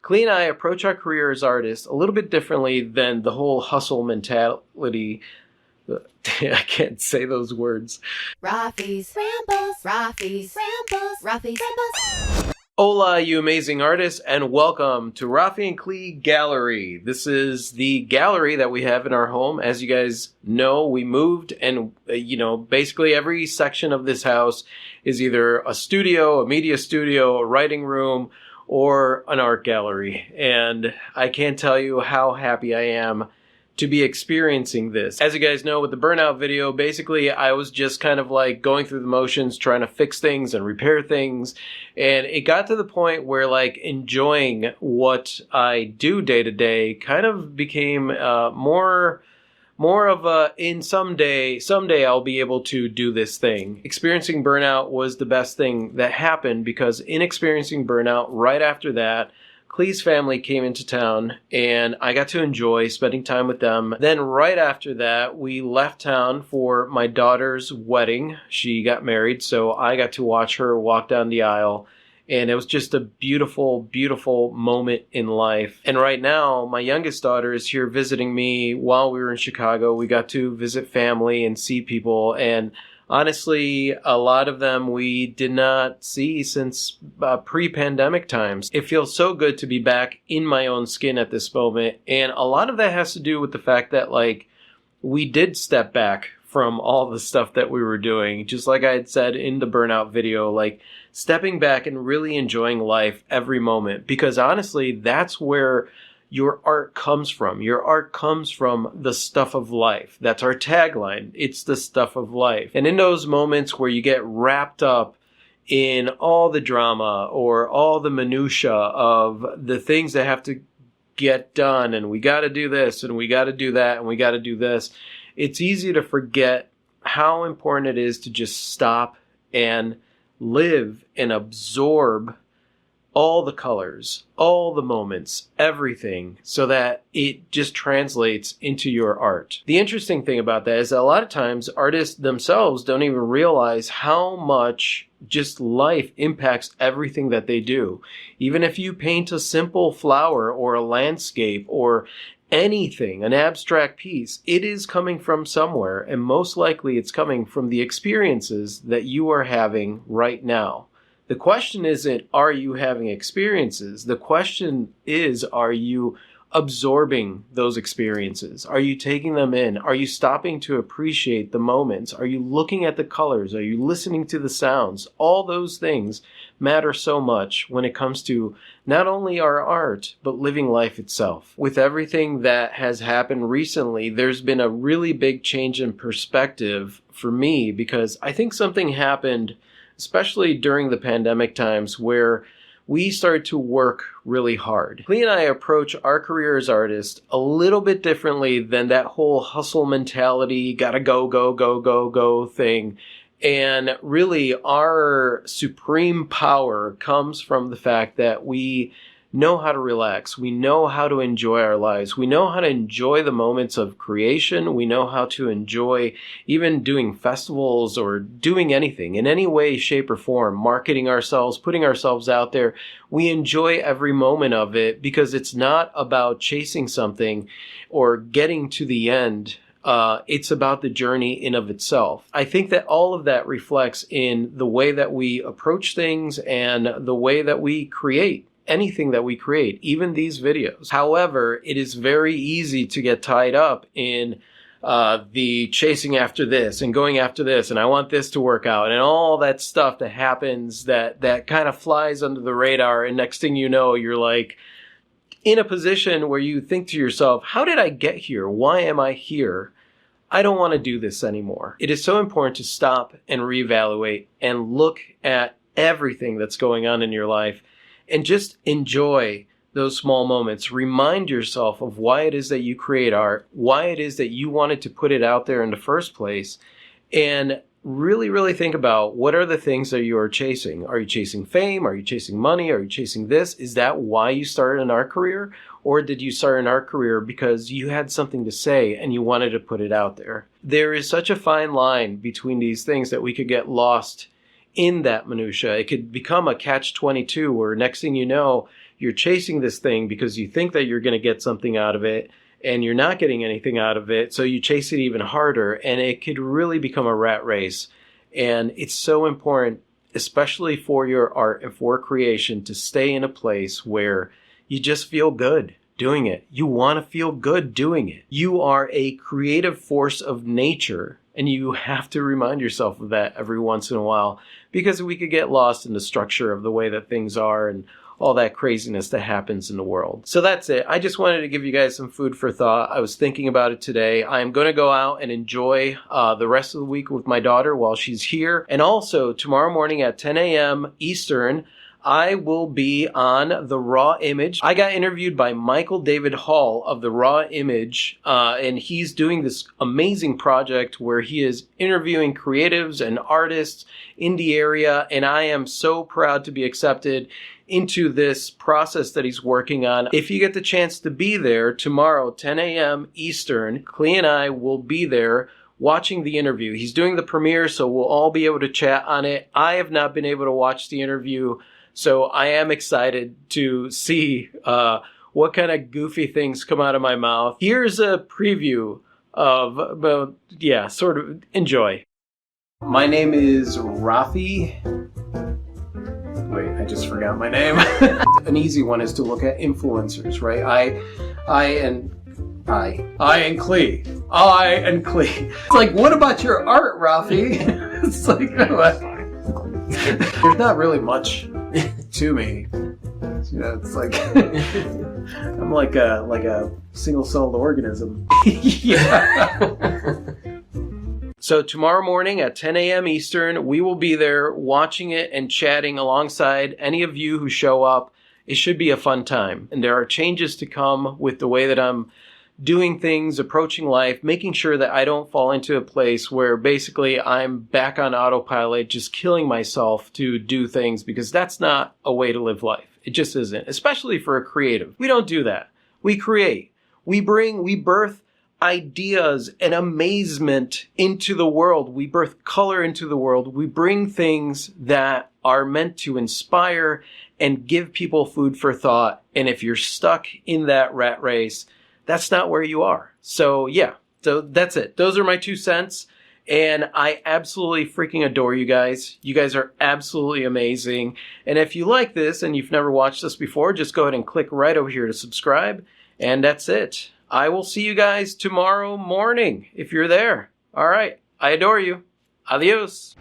Clee and I approach our career as artists a little bit differently than the whole hustle mentality. I can't say ththose words. Rafi's Rambles, Rafi's Rambles, Rafi's Rambles. Hola, you amazing artists, and welcome to Rafi and Clee Gallery. This is the gallery that we have in our home. As you guys know, we moved, and basically every section of this house is either a studio, a media studio, a writing room, or an art gallery. And I can't tell you how happy I am to be experiencing this. As you guys know, with the burnout video, basically I was just kind of like going through the motions, trying to fix things and repair things. And it got to the point where like enjoying what I do day to day kind of became more of a, someday I'll be able to do this thing. Experiencing burnout was the best thing that happened, because in experiencing burnout, right after that, Clee's family came into town and I got to enjoy spending time with them. Then right after that, we left town for my daughter's wedding. She got married, so I got to watch her walk down the aisle. And it was just a beautiful, beautiful moment in life. And right now, my youngest daughter is here visiting me while we were in Chicago. We got to visit family and see people. And honestly, a lot of them we did not see since pre-pandemic times. It feels so good to be back in my own skin at this moment. And a lot of that has to do with the fact that, like, we did step back from all the stuff that we were doing. Just like I had said in the burnout video, like stepping back and really enjoying life every moment. Because honestly, that's where your art comes from. Your art comes from the stuff of life. That's our tagline. It's the stuff of life. And in those moments where you get wrapped up in all the drama or all the minutia of the things that have to get done, and we got to do this and we got to do that and we got to do this, it's easy to forget how important it is to just stop and live and absorb all the colors, all the moments, everything, so that it just translates into your art. The interesting thing about that is that a lot of times artists themselves don't even realize how much just life impacts everything that they do. Even if you paint a simple flower or a landscape or anything, an abstract piece, it is coming from somewhere, and most likely it's coming from the experiences that you are having right now. The question isn't, are you having experiences? The question is, are you absorbing those experiences? Are you taking them in? Are you stopping to appreciate the moments? Are you looking at the colors? Are you listening to the sounds? All those things matter so much when it comes to not only our art, but living life itself. With everything that has happened recently, there's been a really big change in perspective for me, because I think something happened, especially during the pandemic times, where we started to work really hard. Clee and I approach our career as artists a little bit differently than that whole hustle mentality, gotta go thing. And really, our supreme power comes from the fact that we know how to relax. We know how to enjoy our lives. We know how to enjoy the moments of creation. We know how to enjoy even doing festivals or doing anything in any way, shape, or form, marketing ourselves, putting ourselves out there. We enjoy every moment of it because it's not about chasing something or getting to the end. It's about the journey in of itself. I think that all of that reflects in the way that we approach things and the way that we create anything that we create, even these videos. However, it is very easy to get tied up in the chasing after this and going after this, and I want this to work out, and all that stuff that happens that kind of flies under the radar, and next thing you know, you're like in a position where you think to yourself, how did I get here? Why am I here? I don't want to do this anymore. It is so important to stop and reevaluate and look at everything that's going on in your life and just enjoy those small moments. Remind yourself of why it is that you create art, why it is that you wanted to put it out there in the first place, and really, really think about what are the things that you are chasing. Are you chasing fame? Are you chasing money? Are you chasing this? Is that why you started an art career? Or did you start an art career because you had something to say and you wanted to put it out there? There is such a fine line between these things that we could get lost in that minutia. It could become a catch-22 where next thing you know, you're chasing this thing because you think that you're going to get something out of it, and you're not getting anything out of it, so you chase it even harder, and it could really become a rat race. And it's so important, especially for your art and for creation, to stay in a place where you just feel good doing it. You want to feel good doing it. You are a creative force of nature, and you have to remind yourself of that every once in a while, because we could get lost in the structure of the way that things are and all that craziness that happens in the world. So that's it. I just wanted to give you guys some food for thought. I was thinking about it today. I'm going to go out and enjoy the rest of the week with my daughter while she's here. And also, tomorrow morning at 10 a.m. Eastern, I will be on The Raw Image. I got interviewed by Michael David Hall of The Raw Image, and he's doing this amazing project where he is interviewing creatives and artists in the area, and I am so proud to be accepted into this process that he's working on. If you get the chance to be there tomorrow, 10 a.m. Eastern, Clee and I will be there watching the interview. He's doing the premiere, so we'll all be able to chat on it. I have not been able to watch the interview, so I am excited to see what kind of goofy things come out of my mouth. Here's a preview of, sort of enjoy. My name is Rafi. Wait, I just forgot my name. An easy one is to look at influencers, right? I and Clee. I and Clee. It's like, what about your art, Rafi? It's like, there's not really much to me. You know, it's like I'm like a single-celled organism. Yeah. So tomorrow morning at 10 a.m. Eastern, we will be there watching it and chatting alongside any of you who show up. It should be a fun time. And there are changes to come with the way that I'm doing things, approaching life, making sure that I don't fall into a place where basically I'm back on autopilot, just killing myself to do things, because that's not a way to live life. It just isn't, especially for a creative. We don't do that. We create. We birth ideas and amazement into the world. We birth color into the world. We bring things that are meant to inspire and give people food for thought. And if you're stuck in that rat race, that's not where you are. So yeah, so that's it. Those are my 2 cents. And I absolutely freaking adore you guys. You guys are absolutely amazing. And if you like this and you've never watched this before, just go ahead and click right over here to subscribe. And that's it. I will see you guys tomorrow morning if you're there. All right. I adore you. Adios.